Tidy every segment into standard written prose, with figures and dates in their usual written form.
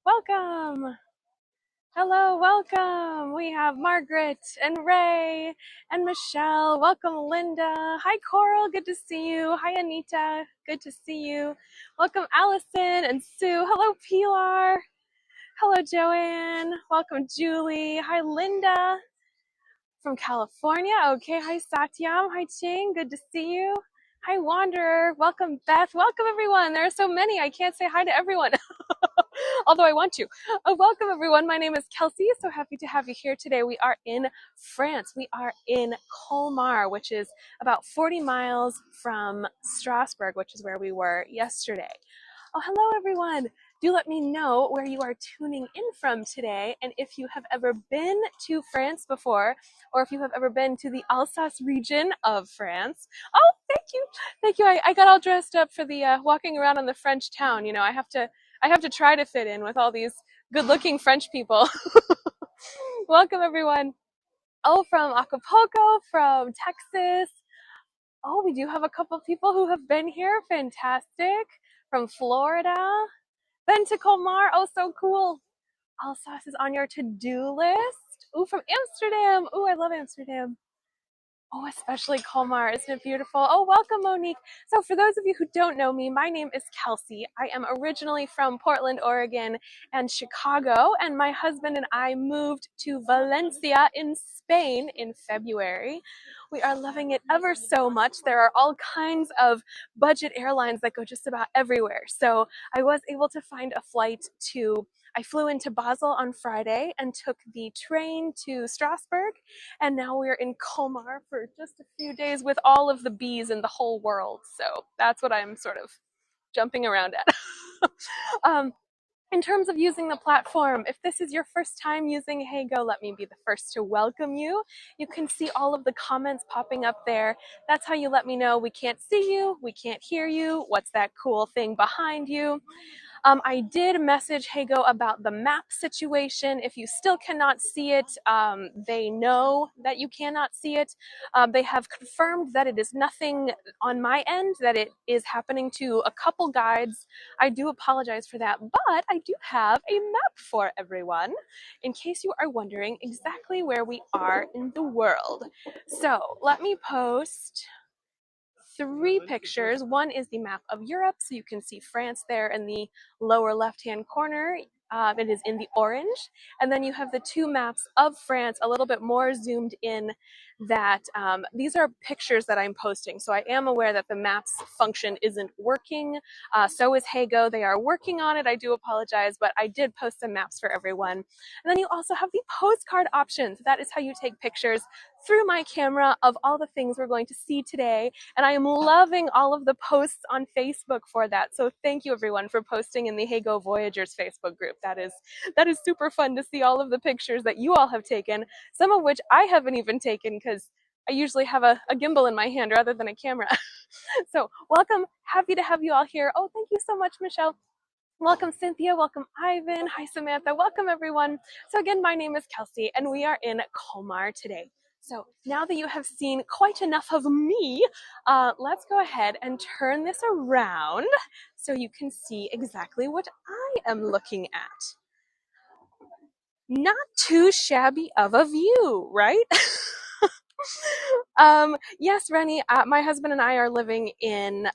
Welcome. Hello, welcome. We have Margaret and Ray and Michelle. Welcome, Linda. Hi, Coral. Good to see you. Hi, Anita. Good to see you. Welcome, Allison and Sue. Hello, Pilar. Hello, Joanne. Welcome, Julie. Hi, Linda from California. Okay. Hi, Satyam. Hi, Ching. Good to see you. Hi, Wanderer. Welcome, Beth. Welcome, everyone. There are so many. I can't say hi to everyone. Although I want to. Welcome, everyone. My name is Kelsey. So happy to have you here today. We are in France. We are in Colmar, which is about 40 miles from Strasbourg, which is where we were yesterday. Oh, hello, everyone. Do let me know where you are tuning in from today, and if you have ever been to France before, or if you have ever been to the Alsace region of France. Oh, thank you. Thank you. I got all dressed up for the walking around on the French town. You know, I have to try to fit in with all these good-looking French people. Welcome, everyone. Oh, from Acapulco, from Texas. Oh, we do have a couple people who have been here. Fantastic. From Florida. Been to Colmar. Oh, so cool. Alsace is on your to-do list. Oh, from Amsterdam. Oh, I love Amsterdam. Oh, especially Colmar. Isn't it beautiful? Oh, welcome, Monique. So for those of you who don't know me, my name is Kelsey. I am originally from Portland, Oregon and Chicago, and my husband and I moved to Valencia in Spain in February. We are loving it ever so much. There are all kinds of budget airlines that go just about everywhere. So I was able to find a flight I flew into Basel on Friday and took the train to Strasbourg, and now we're in Colmar for just a few days with all of the bees in the whole world. So that's what I'm sort of jumping around at. um, in terms of using the platform, if this is your first time using HeyGo, let me be the first to welcome you. You can see all of the comments popping up there. That's how you let me know we can't see you, we can't hear you, what's that cool thing behind you. I did message HeyGo about the map situation. If you still cannot see it, they know that you cannot see it. They have confirmed that it is nothing on my end, that it is happening to a couple guides. I do apologize for that, but I do have a map for everyone in case you are wondering exactly where we are in the world. So let me post three pictures. One is the map of Europe, so you can see France there in the lower left-hand corner. It is in the orange. And then you have the two maps of France, a little bit more zoomed in, that these are pictures that I'm posting. So I am aware that the maps function isn't working. So is HeyGo. They are working on it. I do apologize, but I did post some maps for everyone. And then you also have the postcard options. That is how you take pictures through my camera of all the things we're going to see today. And I am loving all of the posts on Facebook for that. So thank you, everyone, for posting in the HeyGo Voyagers Facebook group. That is super fun to see all of the pictures that you all have taken, some of which I haven't even taken because I usually have a gimbal in my hand rather than a camera. So welcome. Happy to have you all here. Oh, thank you so much, Michelle. Welcome, Cynthia. Welcome, Ivan. Hi, Samantha. Welcome, everyone. So again, my name is Kelsey, and we are in Colmar today. So now that you have seen quite enough of me, let's go ahead and turn this around so you can see exactly what I am looking at. Not too shabby of a view, right? Yes, Rennie, my husband and I are living in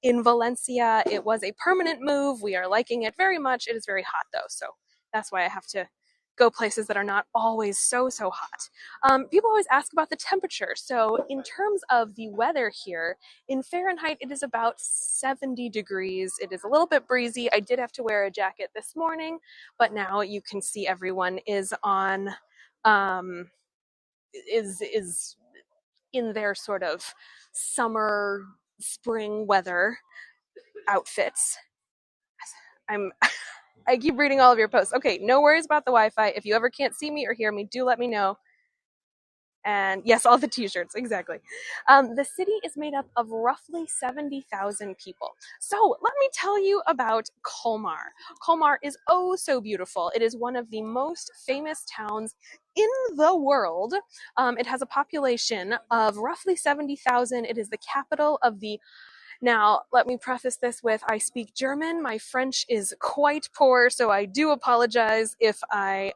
Valencia. It was a permanent move. We are liking it very much. It is very hot though, so that's why I have to go places that are not always so hot. People always ask about the temperature. So in terms of the weather here, in Fahrenheit, it is about 70 degrees. It is a little bit breezy. I did have to wear a jacket this morning, but now you can see everyone is on, is in their sort of summer, spring weather outfits. I keep reading all of your posts. Okay, no worries about the Wi-Fi. If you ever can't see me or hear me, do let me know. And yes, all the t-shirts, exactly. The city is made up of roughly 70,000 people. So let me tell you about Colmar. Colmar is oh so beautiful. It is one of the most famous towns in the world. It has a population of roughly 70,000. It is the capital of the Now, let me preface this with I speak German. My French is quite poor, so I do apologize if I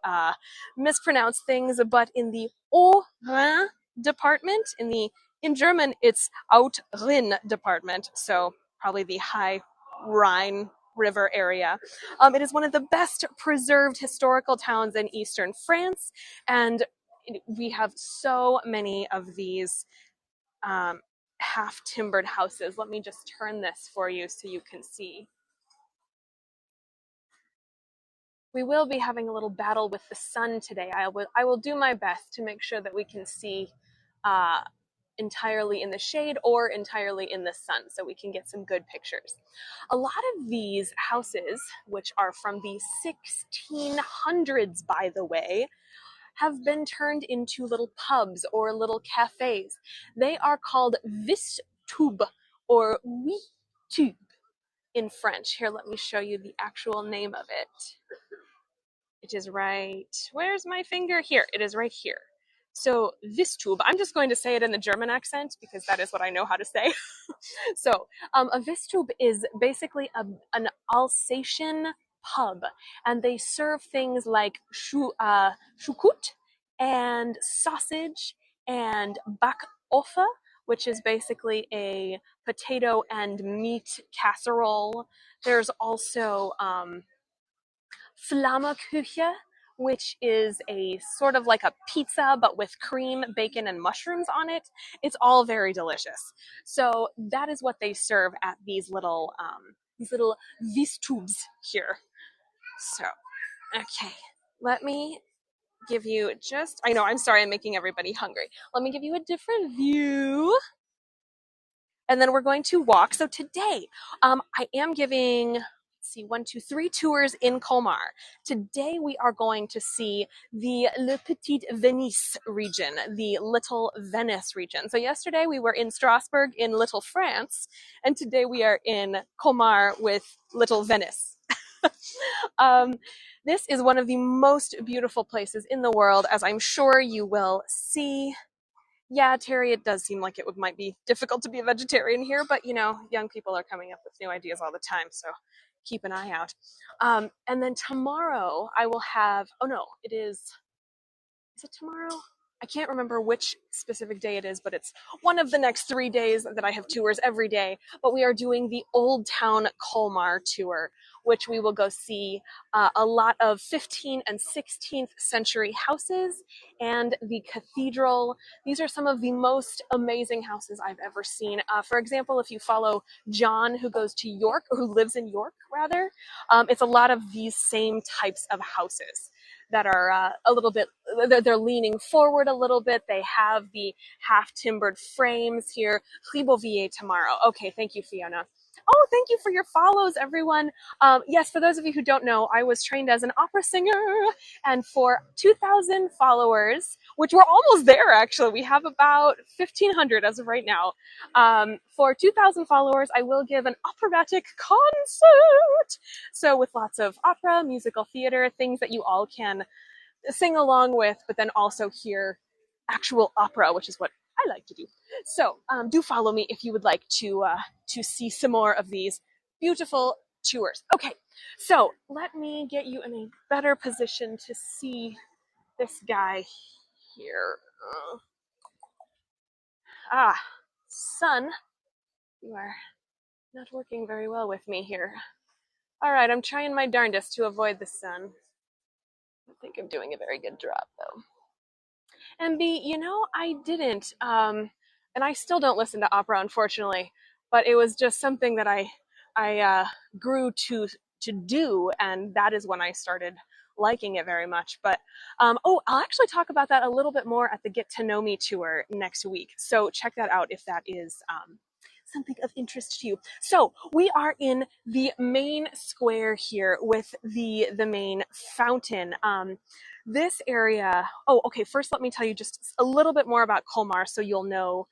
mispronounce things. But in the Haut-Rhin department, in German, it's Out-Rhin department, so probably the High Rhine River area. It is one of the best preserved historical towns in eastern France, and we have so many of these um, half timbered houses. Let me just turn this for you so you can see. We will be having a little battle with the sun today. I will do my best to make sure that we can see uh, entirely in the shade or entirely in the sun so we can get some good pictures. A lot of these houses, which are from the 1600s, by the way, have been turned into little pubs or little cafes. They are called vistube or huit in French. Here, let me show you the actual name of it. It is right, where's my finger? Here, it is right here. So vistube, I'm just going to say it in the German accent because that is what I know how to say. So a vistube is basically an Alsatian pub, and they serve things like choucroute and sausage and backofen, which is basically a potato and meat casserole. There's also Flammekuche, which is a sort of like a pizza, but with cream, bacon, and mushrooms on it. It's all very delicious. So that is what they serve at these little vistubes here. So, okay, let me give you just, I know, I'm sorry, I'm making everybody hungry. Let me give you a different view. And then we're going to walk. So today, I am giving, let's see, 1, 2, 3 tours in Colmar. Today we are going to see the Petite Venise region, the Little Venice region. So yesterday we were in Strasbourg in Little France, and today we are in Colmar with Little Venice. This is one of the most beautiful places in the world, as I'm sure you will see. Yeah, Terry, it does seem like might be difficult to be a vegetarian here, but young people are coming up with new ideas all the time, so keep an eye out. And then tomorrow I will have, oh no, is it tomorrow? I can't remember which specific day it is, but it's one of the next 3 days that I have tours every day. But we are doing the Old Town Colmar tour, which we will go see a lot of 15th and 16th century houses and the cathedral. These are some of the most amazing houses I've ever seen. For example, if you follow John, who goes to York, or who lives in York, rather, it's a lot of these same types of houses that are a little bit, they're leaning forward a little bit. They have the half timbered frames here. Ribeauvillé tomorrow. Okay, thank you, Fiona. Oh, thank you for your follows, everyone. Yes, for those of you who don't know, I was trained as an opera singer, and for 2,000 followers, which we're almost there actually, we have about 1,500 as of right now. For 2,000 followers, I will give an operatic concert. So with lots of opera, musical theater, things that you all can sing along with, but then also hear actual opera, which is what I like to do. So do follow me if you would like to see some more of these beautiful tours. Okay, so let me get you in a better position to see this guy here. Sun, you are not working very well with me here. All right, I'm trying my darndest to avoid the sun. I think I'm doing a very good job, though. And B, I didn't, and I still don't listen to opera, unfortunately. But it was just something that I grew to do, and that is when I started liking it very much. But I'll actually talk about that a little bit more at the Get to Know Me tour next week. So check that out if that is something of interest to you. So we are in the main square here with the main fountain. This area, oh, okay, first let me tell you just a little bit more about Colmar so you'll know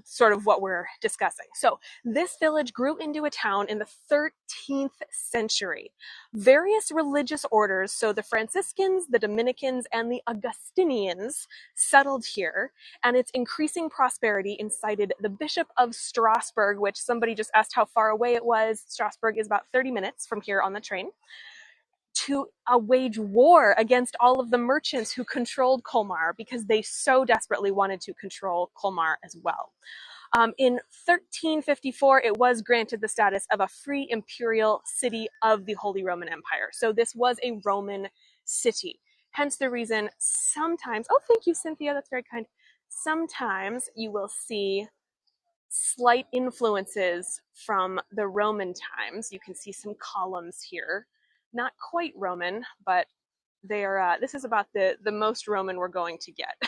sort of what we're discussing. So this village grew into a town in the 13th century. Various religious orders, so the Franciscans, the Dominicans, and the Augustinians settled here, and its increasing prosperity incited the Bishop of Strasbourg, which somebody just asked how far away it was. Strasbourg is about 30 minutes from here on the train, to wage war against all of the merchants who controlled Colmar because they so desperately wanted to control Colmar as well. In 1354, it was granted the status of a free imperial city of the Holy Roman Empire. So this was a Roman city. Hence the reason sometimes, oh, thank you, Cynthia, that's very kind. Sometimes you will see slight influences from the Roman times. You can see some columns here. Not quite Roman, but they are. This is about the most Roman we're going to get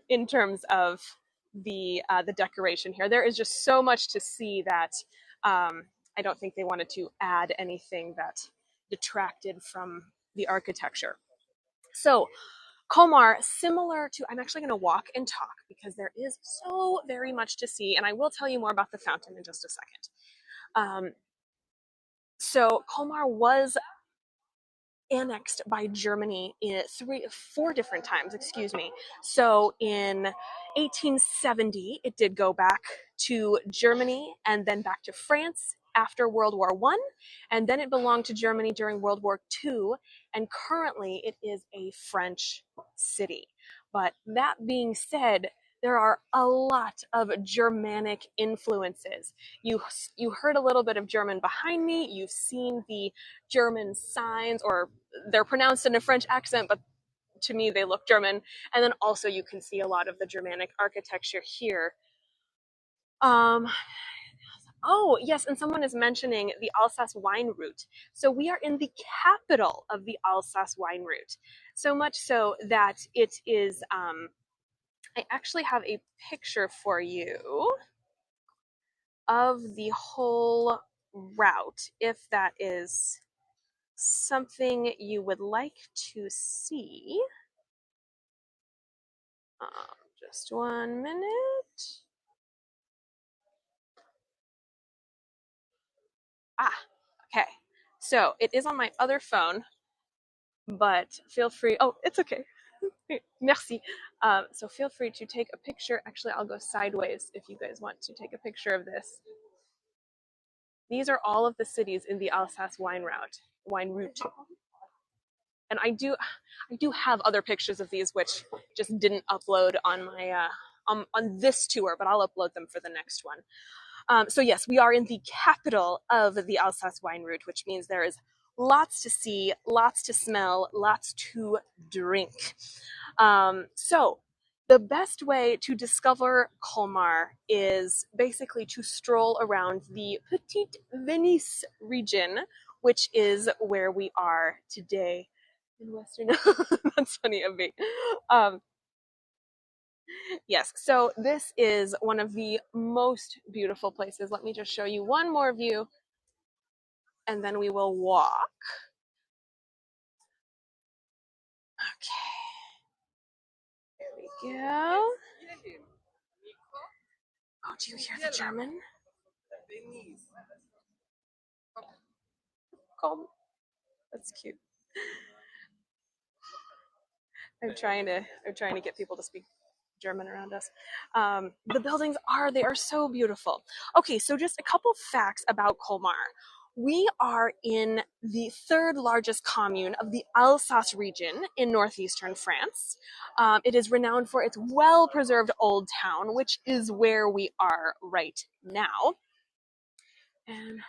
in terms of the decoration here. There is just so much to see that I don't think they wanted to add anything that detracted from the architecture. So Colmar, similar to, I'm actually going to walk and talk because there is so very much to see, and I will tell you more about the fountain in just a second. So Colmar was annexed by Germany in four different times, excuse me. So in 1870, it did go back to Germany and then back to France after World War I, and then it belonged to Germany during World War II, and currently it is a French city. But that being said, there are a lot of Germanic influences. You heard a little bit of German behind me. You've seen the German signs, or they're pronounced in a French accent, but to me they look German. And then also you can see a lot of the Germanic architecture here. Oh, yes, and someone is mentioning the Alsace wine route. So we are in the capital of the Alsace wine route. So much so that it is, I actually have a picture for you of the whole route, if that is something you would like to see. Just 1 minute. Okay. So it is on my other phone, but feel free. Oh, it's okay. Merci. So feel free to take a picture. Actually, I'll go sideways if you guys want to take a picture of this. These are all of the cities in the Alsace wine route. And I do have other pictures of these which just didn't upload on my on this tour, but I'll upload them for the next one. So yes, we are in the capital of the Alsace wine route, which means there is lots to see, lots to smell, lots to drink. So the best way to discover Colmar is basically to stroll around the Petite Venise region, which is where we are today in Western. That's funny of me. Yes, so this is one of the most beautiful places. Let me just show you one more view and then we will walk. Okay, there we go. Oh, do you hear the German? Calm. That's cute. I'm trying to get people to speak German around us. The buildings they are so beautiful. Okay, so just a couple facts about Colmar. We are in the third largest commune of the Alsace region in northeastern France. It is renowned for its well-preserved old town, which is where we are right now. And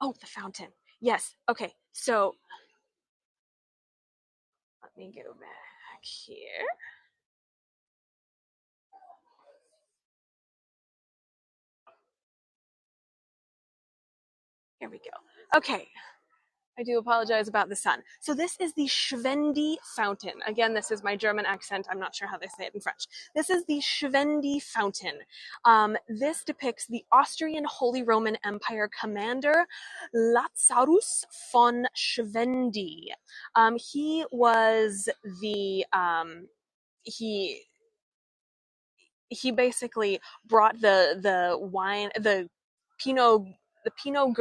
oh, the fountain. Yes. Okay. So let me go back here. Here we go. Okay. I do apologize about the sun. So this is the Schwendi fountain. Again, this is my German accent. I'm not sure how they say it in French. This is the Schwendi fountain. This depicts the Austrian Holy Roman Empire commander Lazarus von Schwendi. He was the he he basically brought the wine, Pinot the Pinot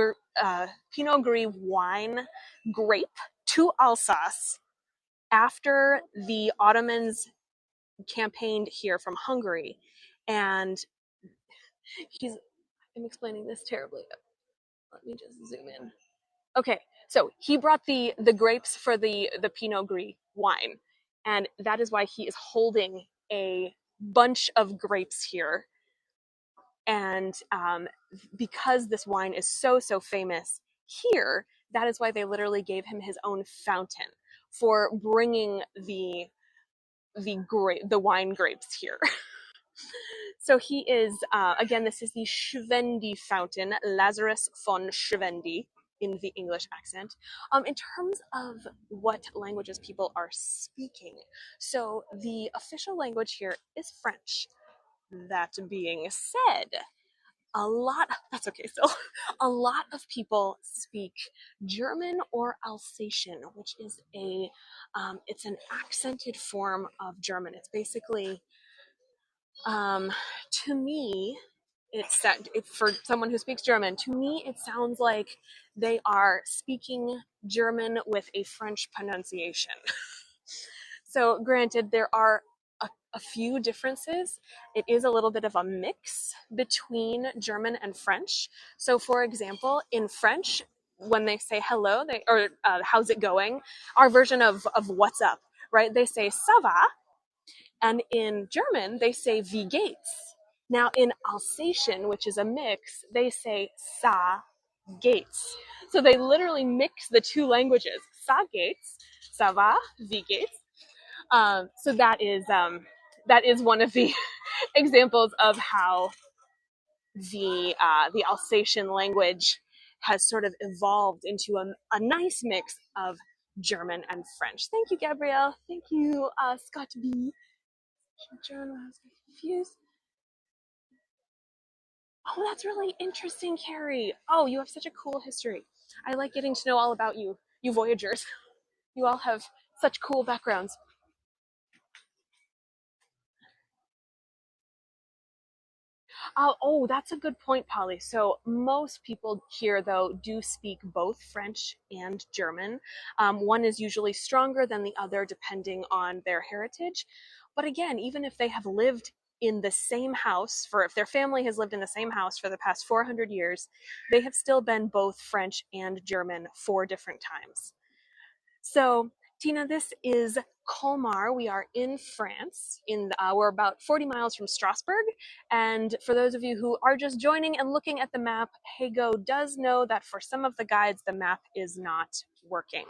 Gris wine grape to Alsace after the Ottomans campaigned here from Hungary. And he's I'm explaining this terribly. Let me just zoom in. Okay, so he brought the grapes for the Pinot Gris wine, and that is why he is holding a bunch of grapes here. And because this wine is so famous here, that is why they literally gave him his own fountain for bringing the wine grapes here. So he is, again, this is the Schwendi fountain, Lazarus von Schwendi in the English accent. In terms of what languages people are speaking, so the official language here is French. That being said, that's okay still, a lot of people speak German or Alsatian, which is it's an accented form of German. It's basically, to me, for someone who speaks German, to me, it sounds like they are speaking German with a French pronunciation. So, granted, there are a few differences. It is a little bit of a mix between German and French. So, for example, in French, when they say hello, or how's it going, our version of what's up, right? They say ça va, and in German, they say wie geht's. Now, in Alsatian, which is a mix, they say ça geht's. So they literally mix the two languages. Ça geht's, ça va, wie geht's. So that is one of the examples of how the Alsatian language has sort of evolved into a nice mix of German and French. Thank you, Gabrielle. Thank you, Scott B. German, I was confused. Oh, that's really interesting, Carrie. Oh, you have such a cool history. I like getting to know all about you, you Voyagers. You all have such cool backgrounds. Oh, that's a good point, Polly. So most people here, though, do speak both French and German. One is usually stronger than the other, depending on their heritage. But again, even if they have lived in the same house if their family has lived in the same house for the past 400 years, they have still been both French and German 4 different times. So, Tina, this is Colmar. We are in France. We're about 40 miles from Strasbourg. And for those of you who are just joining and looking at the map, Hago does know that for some of the guides, the map is not working.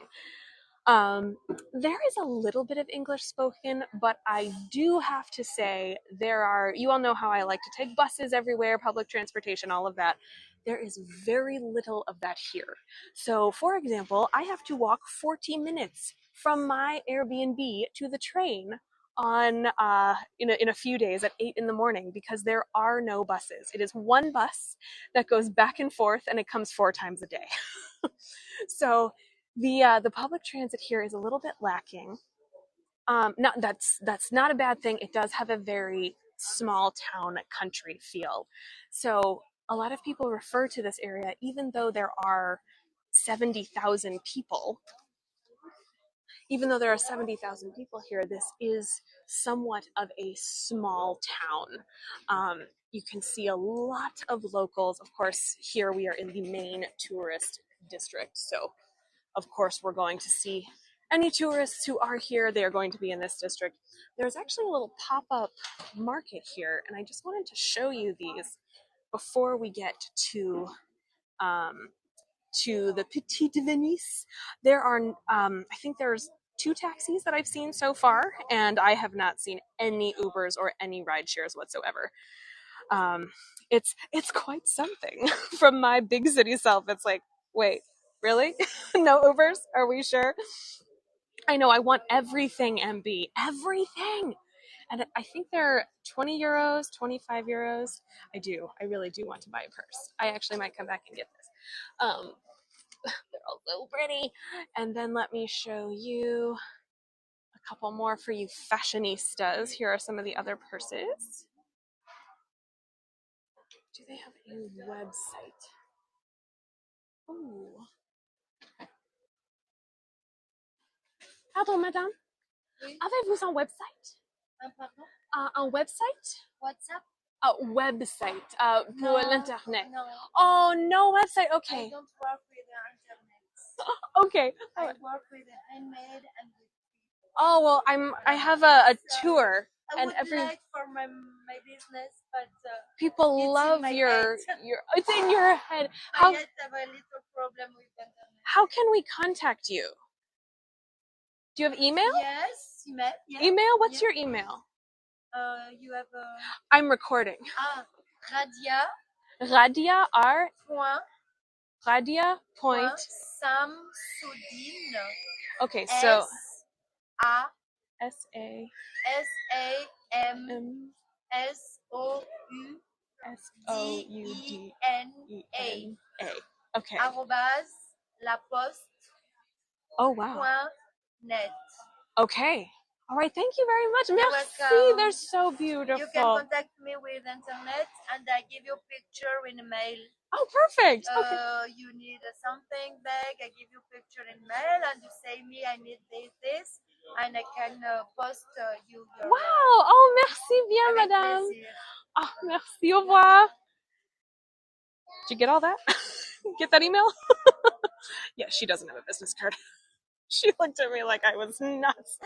There is a little bit of English spoken, but I do have to say you all know how I like to take buses everywhere, public transportation, all of that. There is very little of that here. So, for example, I have to walk 40 minutes from my Airbnb to the train in a few days at 8 in the morning because there are no buses. It is one bus that goes back and forth, and it comes 4 times a day. So the public transit here is a little bit lacking. That's not a bad thing. It does have a very small town country feel. So a lot of people refer to this area, even though there are 70,000 people. Even though there are 70,000 people here, this is somewhat of a small town. You can see a lot of locals. Of course, here we are in the main tourist district. So of course, we're going to see any tourists who are here. They are going to be in this district. There's actually a little pop-up market here, and I just wanted to show you these before we get to the Petite Venise. There are, I think there's 2 taxis that I've seen so far, and I have not seen any Ubers or any ride shares whatsoever. It's quite something. From my big city self, it's like, wait, really? No Ubers? Are we sure? I know, I want everything, MB. Everything! And I think they're 20 euros, 25 euros. I really do want to buy a purse. I actually might come back and get this. They're all so pretty. And then let me show you a couple more for you fashionistas. Here are some of the other purses. Do they have a website? Oh. Pardon, madame. Oui. Avez-vous un website? Pardon? Un website? WhatsApp? A website pour l'internet. No. Oh, no website. I Okay. don't work with the internet. Okay. I work with the handmade and with people. Oh well, I have a tour, I and would like for my business, but people it's love in my your head. it's in your head. I yet have a little problem with internet. How can we contact you? Do you have email? Yes, email. Yeah. Email? What's Yeah. your email? You have a. I'm recording. Radia. Radia Radia point. Samsudine. Okay, so A SAMSOUDINE. Okay. @laposte.net. Oh wow. Okay. All right. Thank you very much. You're Merci. welcome. They're so beautiful. You can contact me with internet, and I give you picture in mail. Oh, perfect. Okay. You need something big, I give you picture in mail, and you say me I need this, and I can post you your. Wow. Oh, merci bien, Avec madame. plaisir. Oh, merci. Au revoir. Did you get all that? Get that email? Yeah, she doesn't have a business card. She looked at me like I was nuts.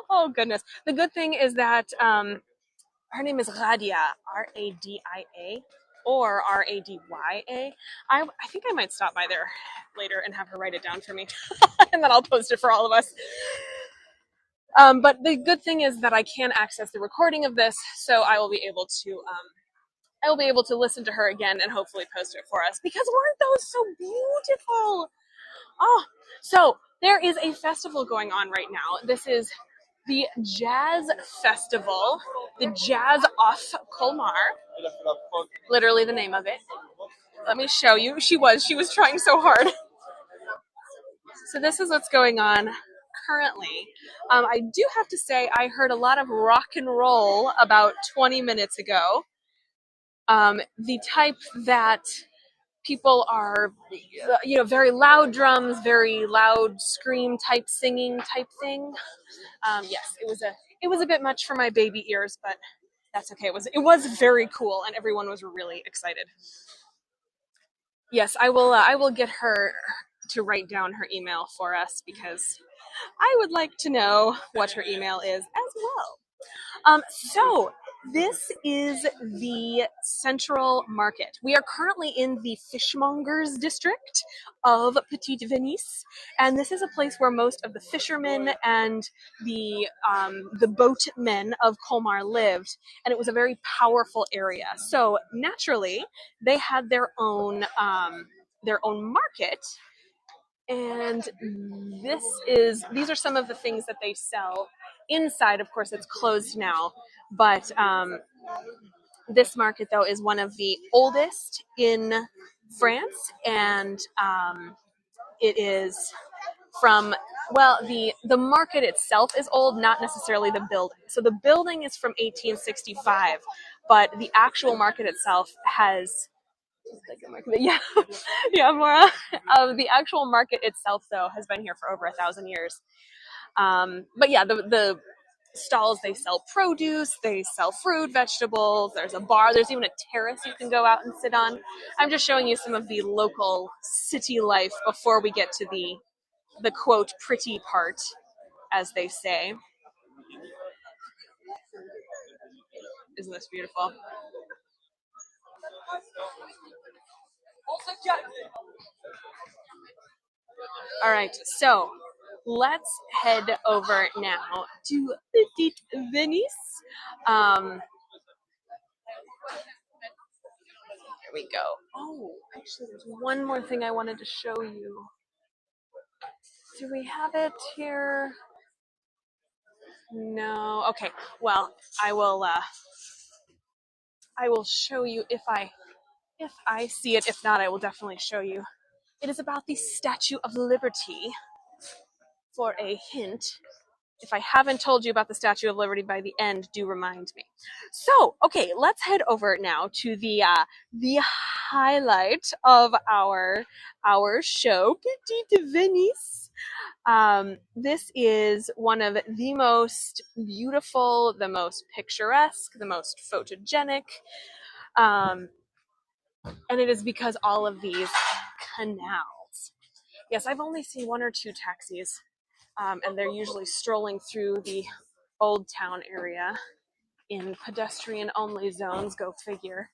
Oh goodness. The good thing is that her name is Radia, Radia, or Radya. I think I might stop by there later and have her write it down for me, and then I'll post it for all of us. But the good thing is that I can access the recording of this, so I will be able to listen to her again and hopefully post it for us. Because weren't those so beautiful? Oh, so there is a festival going on right now. This is the Jazz Festival, the Jazz off Colmar, literally the name of it. Let me show you. She was trying so hard. So this is what's going on currently. I do have to say I heard a lot of rock and roll about 20 minutes ago. The type that people are, very loud drums, very loud scream type singing type thing. Yes, it was a bit much for my baby ears, but that's okay. It was very cool, and everyone was really excited. Yes, I will get her to write down her email for us because I would like to know what her email is as well. So this is the Central Market. We are currently in the Fishmongers district of Petite Venise, and this is a place where most of the fishermen and the boatmen of Colmar lived, and it was a very powerful area. So naturally, they had their own market. And these are some of the things that they sell inside. Of course, it's closed now, but this market though is one of the oldest in France, and it is from, well, the market itself is old, not necessarily the building. So the building is from 1865, but the actual market itself has. Yeah, yeah, Maura. The actual market itself, though, has been here for over 1,000 years. But yeah, the stalls, they sell produce, they sell fruit, vegetables. There's a bar. There's even a terrace you can go out and sit on. I'm just showing you some of the local city life before we get to the quote pretty part, as they say. Isn't this beautiful? All right, so let's head over now to Petite Venise. Here we go. Oh, actually, there's one more thing I wanted to show you. Do we have it here? No. Okay. Well, I will. I will show you if I see it. If not, I will definitely show you. It is about the Statue of Liberty. For a hint, if I haven't told you about the Statue of Liberty by the end, do remind me. So, okay, let's head over now to the highlight of our show, Petite Venise. This is one of the most beautiful, the most picturesque, the most photogenic, and it is because all of these canals. Yes, I've only seen one or two taxis, and they're usually strolling through the old town area in pedestrian only zones, go figure.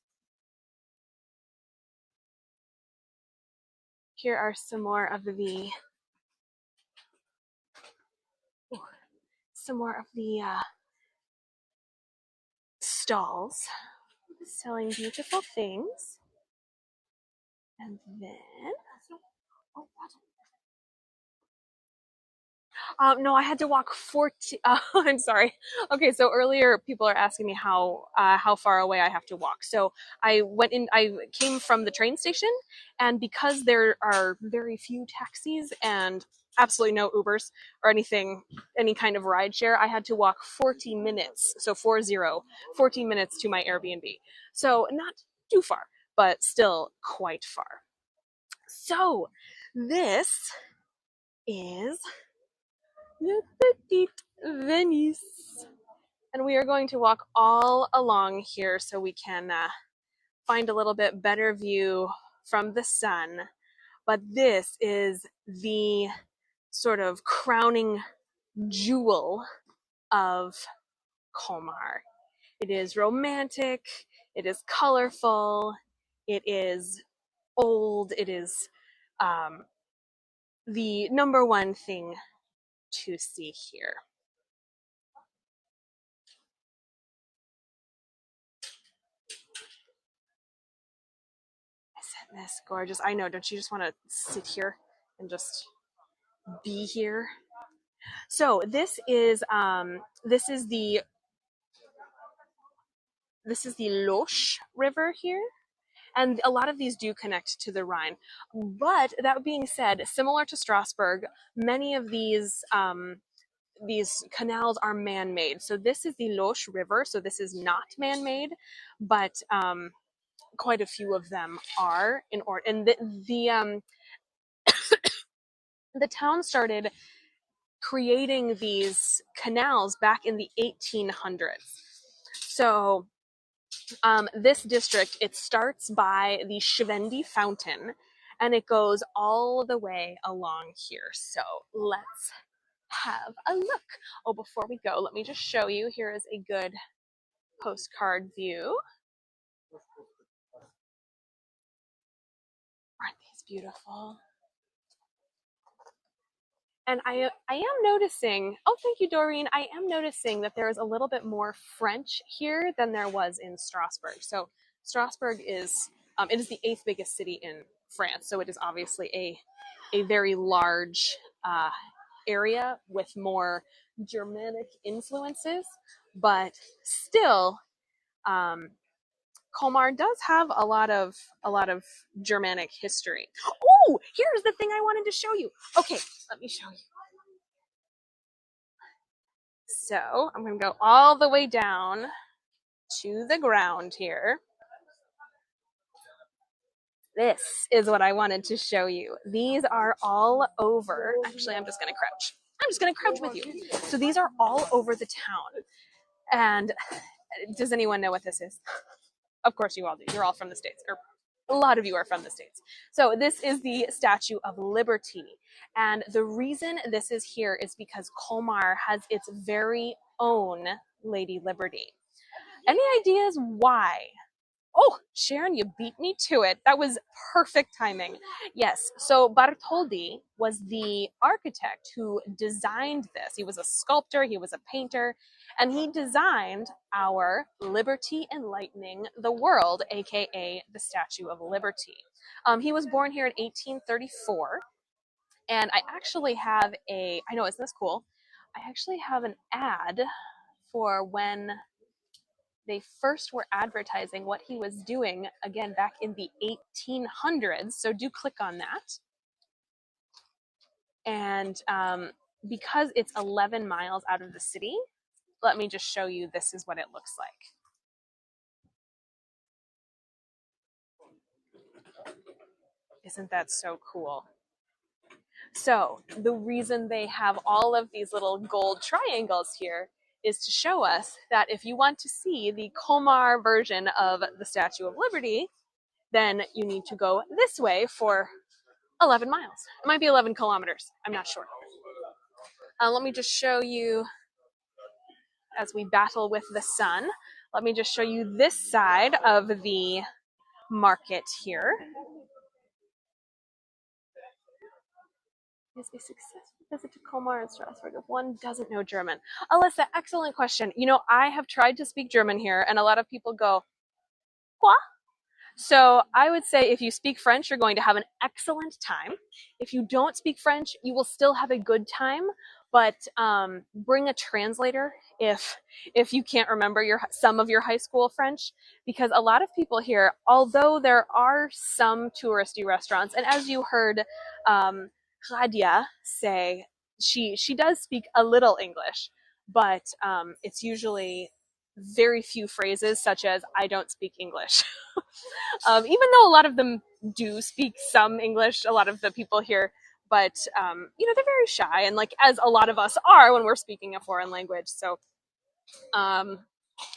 Here are some more of the stalls selling beautiful things. And then, oh, no, I had to walk 40. I'm sorry. Okay, so earlier people are asking me how far away I have to walk. So I came from the train station, and because there are very few taxis and absolutely no Ubers or any kind of ride share, I had to walk 40 minutes. So 40 minutes to my Airbnb. So not too far, but still quite far. So this is the Petite Venise. And we are going to walk all along here so we can find a little bit better view from the sun. But this is the sort of crowning jewel of Colmar. It is romantic, it is colorful, it is old, it is the number one thing to see here. Isn't this gorgeous? I know, don't you just want to sit here and just be here? So this is the Loche River here, and a lot of these do connect to the Rhine. But that being said, similar to Strasbourg, many of these canals are man-made. So this is the Loche River, so this is not man-made, but quite a few of them are and the town started creating these canals back in the 1800s. So this district, it starts by the Schwendi Fountain, and it goes all the way along here. So let's have a look. Oh, before we go, let me just show you. Here is a good postcard view. Aren't these beautiful? And I am noticing, oh, thank you, Doreen. I am noticing that there is a little bit more French here than there was in Strasbourg. So Strasbourg is, it is the 8th biggest city in France. So it is obviously a very large area with more Germanic influences, but still, Colmar does have a lot of Germanic history. Oh, here's the thing I wanted to show you. Okay, let me show you. So I'm going to go all the way down to the ground here. This is what I wanted to show you. These are all over. Actually, I'm just going to crouch. I'm just going to crouch with you. So these are all over the town. And does anyone know what this is? Of course you all do. You're all from the States, or a lot of you are from the States. So this is the Statue of Liberty. And the reason this is here is because Colmar has its very own Lady Liberty. Any ideas why? Oh, Sharon, you beat me to it. That was perfect timing. Yes, so Bartholdi was the architect who designed this. He was a sculptor, he was a painter, and he designed our Liberty Enlightening the World, aka the Statue of Liberty. He was born here in 1834, and I actually have I know, isn't this cool? I actually have an ad for when they first were advertising what he was doing, again, back in the 1800s. So do click on that. And because it's 11 miles out of the city, let me just show you, this is what it looks like. Isn't that so cool? So the reason they have all of these little gold triangles here is to show us that if you want to see the Colmar version of the Statue of Liberty, then you need to go this way for 11 miles. It might be 11 kilometers. I'm not sure. Let me just show you, as we battle with the sun, let me just show you this side of the market here. Is a successful visit to Colmar and Strasbourg if one doesn't know German? Alyssa, excellent question. You know, I have tried to speak German here, and a lot of people go, quoi? So I would say if you speak French, you're going to have an excellent time. If you don't speak French, you will still have a good time, but bring a translator if you can't remember some of your high school French, because a lot of people here, although there are some touristy restaurants, and as you heard Radia say, she does speak a little English, but it's usually very few phrases such as "I don't speak English." Even though a lot of them do speak some English, a lot of the people here, but you know, they're very shy, and like as a lot of us are when we're speaking a foreign language. So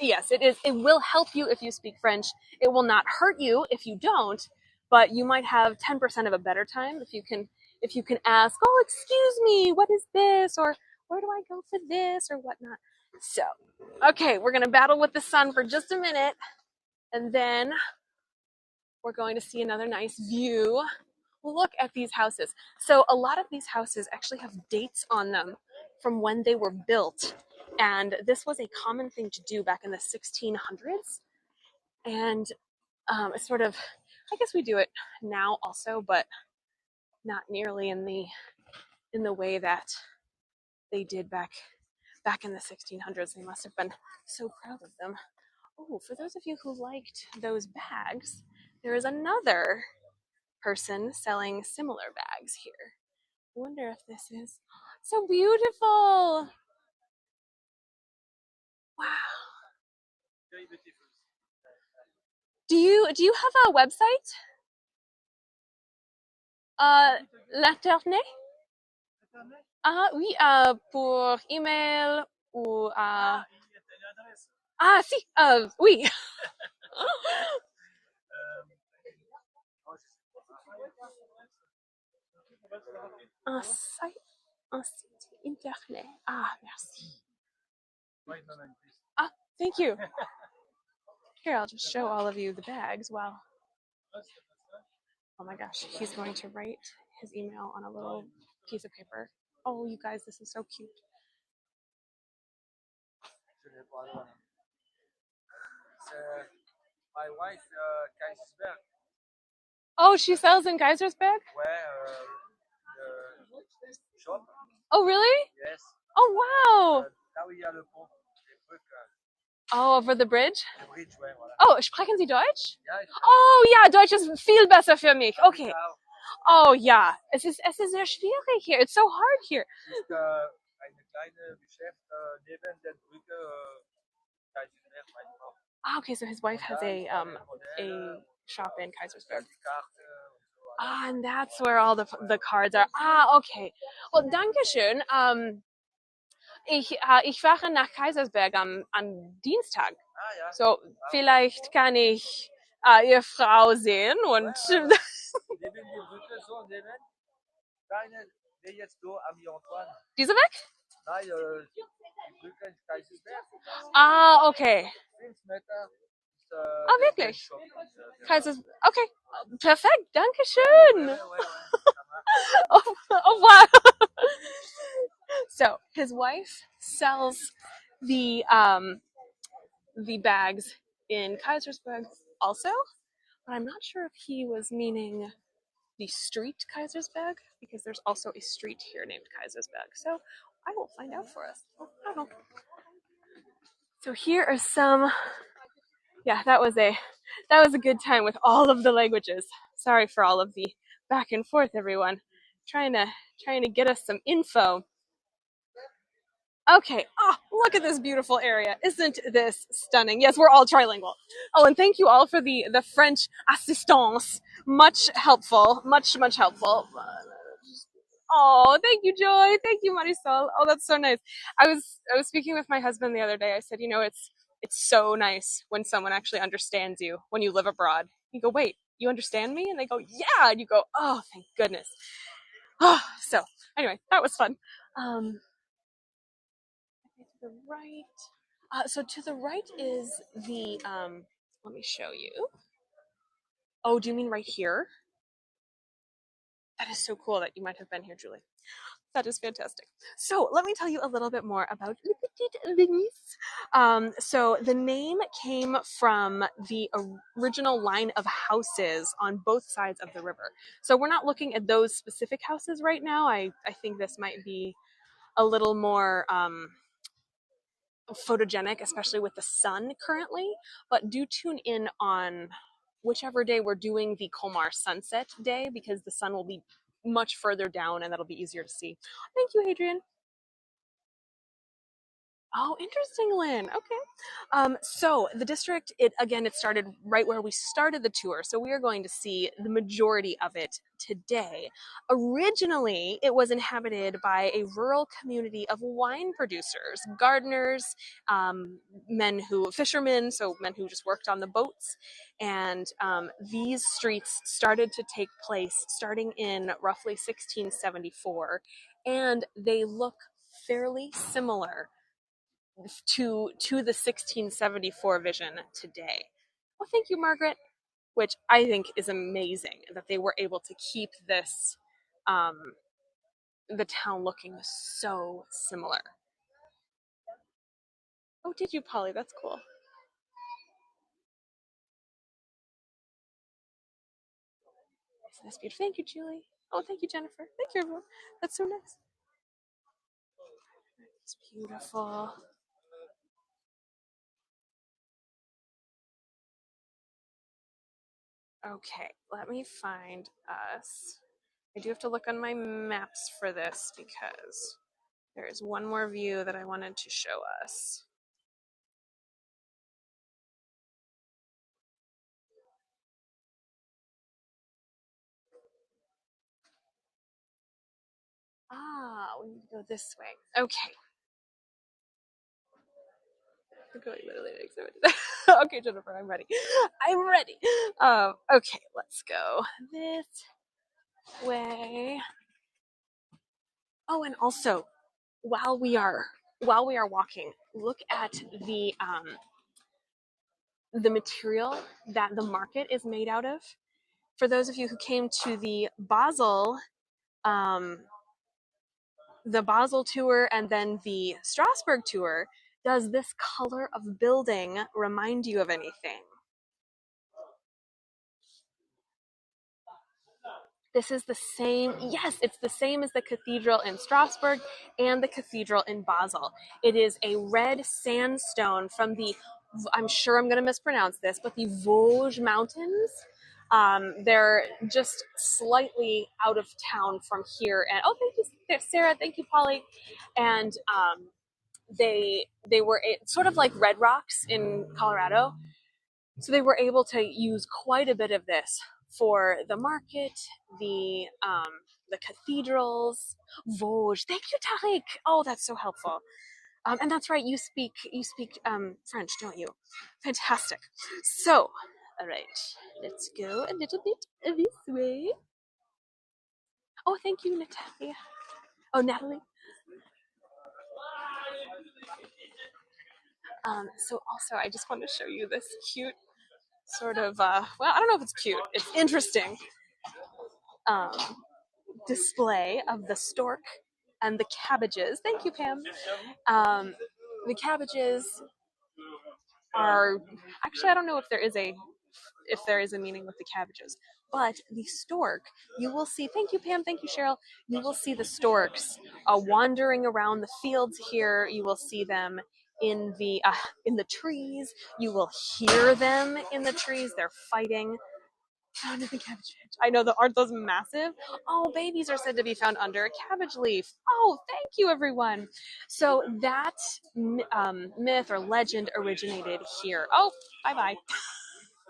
yes, it is. It will help you if you speak French. It will not hurt you if you don't, but you might have 10% of a better time if you can ask, "Oh, excuse me, what is this?" or "Where do I go for this?" or whatnot. So, okay, we're gonna battle with the sun for just a minute, and then we're going to see another nice view. Look at these houses. So a lot of these houses actually have dates on them from when they were built. And this was a common thing to do back in the 1600s. And it's sort of, I guess we do it now also, but not nearly in the way that they did back in the 1600s. They must have been so proud of them. Oh, for those of you who liked those bags, there is another person selling similar bags here. I wonder if this is so beautiful. Wow. Do you have a website? L'internet? Oui, pour email ou ah si, oui. un site internet. Ah, merci. Ah, thank you. Here, I'll just show all of you the bags. Wow. Oh my gosh, he's going to write his email on a little piece of paper. Oh, you guys, this is so cute. My wife, Kaisersberg. Oh, she sells in Kaisersberg? Shop. Oh, really? Yes. Oh, wow. Oh, over the bridge? Oh, sprechen Sie Deutsch? Oh, ja, Deutsch ist viel besser für mich. Okay. Oh, ja. Es ist sehr schwierig hier. It's so hard here. Okay, so his wife has a shop in Kaisersberg. Ah, and that's where all the cards are. Ah, okay. Well, danke schön. Ich fahre nach Kaisersberg am Dienstag. So, vielleicht kann ich Ihre Frau sehen und diese Weg? Ah, okay. Ah, wirklich? Okay, perfekt, danke schön. Au revoir. So his wife sells the bags in Kaisersberg also, but I'm not sure if he was meaning the street Kaisersberg, because there's also a street here named Kaisersberg. So I will find out for us. Oh. So here are some. Yeah, that was a good time with all of the languages. Sorry for all of the back and forth, everyone. Trying to get us some info. Okay. Oh, look at this beautiful area. Isn't this stunning? Yes, we're all trilingual. Oh, and thank you all for the French assistance. Much helpful. Much helpful. Oh, thank you, Joy. Thank you, Marisol. Oh, that's so nice. I was speaking with my husband the other day. I said, it's so nice when someone actually understands you when you live abroad. You go, wait, you understand me? And they go, yeah. And you go, oh, thank goodness. Oh, so anyway, that was fun. To the right. So to the right is the. Let me show you. Oh, do you mean right here? That is so cool that you might have been here, Julie. That is fantastic. So let me tell you a little bit more about Petite Venise. So the name came from the original line of houses on both sides of the river. So we're not looking at those specific houses right now. I think this might be a little more photogenic, especially with the sun currently. But do tune in on whichever day we're doing the Colmar sunset day because the sun will be much further down and that'll be easier to see. Thank you, Adrian. Oh, interesting, Lynn. Okay. So the district, it started right where we started the tour. So we are going to see the majority of it today. Originally, it was inhabited by a rural community of wine producers, gardeners, fishermen, so men who just worked on the boats. And these streets started to take place starting in roughly 1674, and they look fairly similar to the 1674 vision today. Well, thank you, Margaret. Which I think is amazing that they were able to keep this, um, the town looking so similar. Oh, did you, Polly? That's cool. That's beautiful. Thank you, Julie. Oh, thank you, Jennifer. Thank you, everyone. That's so nice. It's beautiful. Okay, let me find us. I do have to look on my maps for this because there is one more view that I wanted to show us. Ah, we need to go this way. Okay. Okay, Jennifer, I'm ready. I'm ready. Okay, let's go this way. Oh, and also, while we are walking, look at the material that the market is made out of. For those of you who came to um, the Basel tour and then the Strasbourg tour, does this color of building remind you of anything? This is the same, yes, it's the same as the cathedral in Strasbourg and the cathedral in Basel. It is a red sandstone from I'm sure I'm going to mispronounce this, but the Vosges Mountains. They're just slightly out of town from here. And oh, thank you, Sarah. Thank you, Polly. And they were sort of like red rocks in Colorado. So they were able to use quite a bit of this for the market, the cathedrals, Vosges. Thank you, Tariq. Oh, that's so helpful. And that's right. You speak French, don't you? Fantastic. So, all right, let's go a little bit this way. Oh, thank you, Natalia. Oh, Natalie. So also, I just want to show you this cute sort of well, I don't know if it's cute. It's interesting. Um, Display of the stork and the cabbages. Thank you, Pam. The cabbages are actually, I don't know if there is a meaning with the cabbages, but the stork, you will see. Thank you, Pam. Thank you, Cheryl. You will see the storks wandering around the fields here. You will see them in the trees. You will hear them in the trees. They're fighting. Found in the cabbage patch. I know, aren't those massive? Oh, babies are said to be found under a cabbage leaf. Oh, thank you, everyone. So that myth or legend originated here. Oh, bye bye.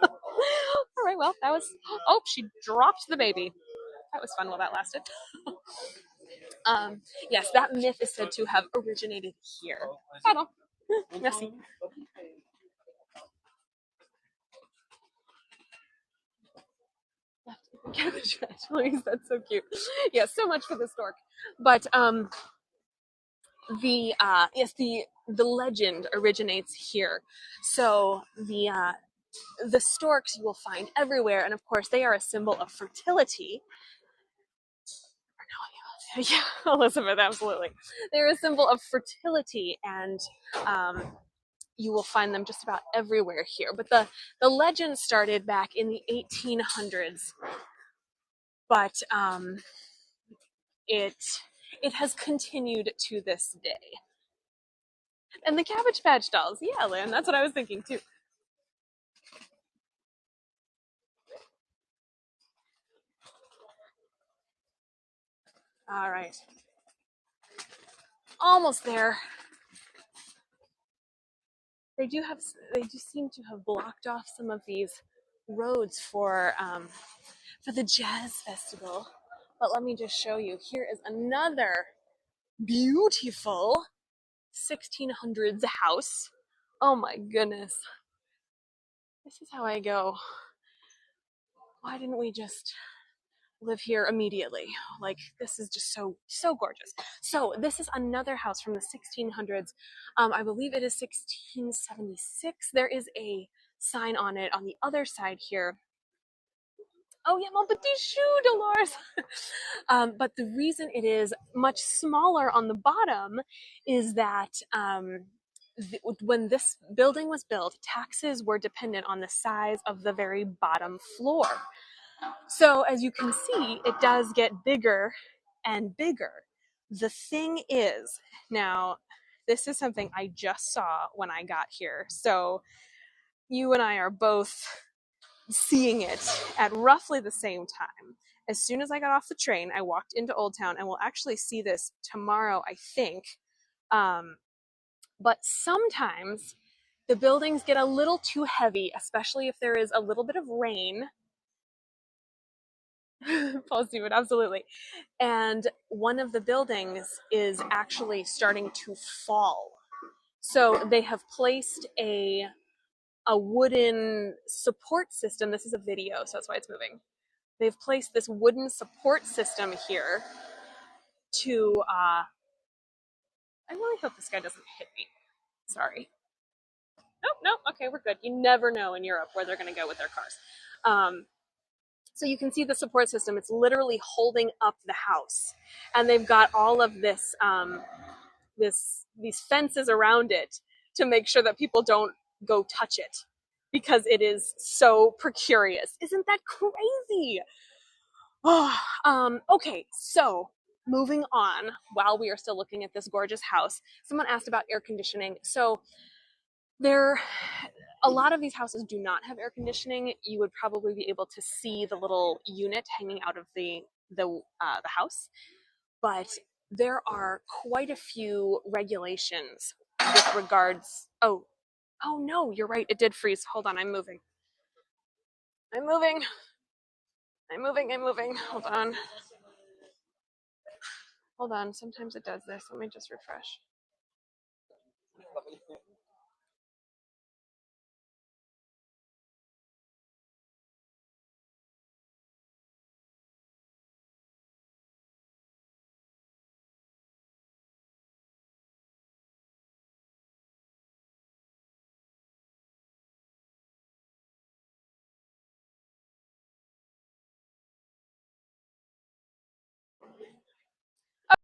All right, well, that was. Oh, she dropped the baby. That was fun while that lasted. Yes, that myth is said to have originated here. Pardon. Merci. Cabbage patch, please. That's so cute. Yeah, so much for the stork. But the legend originates here. So the storks you will find everywhere, and of course they are a symbol of fertility. Yeah, Elizabeth, absolutely. They're a symbol of fertility, and you will find them just about everywhere here. But the legend started back in the 1800s, but it has continued to this day. And the Cabbage Patch Dolls, yeah, Lynn, that's what I was thinking too. All right, almost there. They do seem to have blocked off some of these roads for the jazz festival. But let me just show you. Here is another beautiful 1600s house. Oh my goodness. This is how I go. Why didn't we just live here immediately? Like, this is just so gorgeous. So this is another house from the 1600s. I believe it is 1676. There is a sign on it on the other side here. Oh yeah, mon petit chou, Dolores. But the reason it is much smaller on the bottom is that when this building was built, taxes were dependent on the size of the very bottom floor. So as you can see, it does get bigger and bigger. The thing is, now, this is something I just saw when I got here. So you and I are both seeing it at roughly the same time. As soon as I got off the train, I walked into Old Town, and we'll actually see this tomorrow, I think. But sometimes the buildings get a little too heavy, especially if there is a little bit of rain. Paul Stephen, absolutely. And one of the buildings is actually starting to fall. So they have placed a wooden support system. This is a video, so that's why it's moving. They've placed this wooden support system here to I really hope this guy doesn't hit me. Sorry. Nope, okay, we're good. You never know in Europe where they're going to go with their cars. So you can see the support system. It's literally holding up the house, and they've got all of this these fences around it to make sure that people don't go touch it, because it is so precarious. Isn't that crazy? Okay, so moving on, while we are still looking at this gorgeous house, someone asked about air conditioning. So a lot of these houses do not have air conditioning. You would probably be able to see the little unit hanging out of the house, but there are quite a few regulations with regards. Oh no, you're right. It did freeze. Hold on, I'm moving. Hold on. Sometimes it does this. Let me just refresh.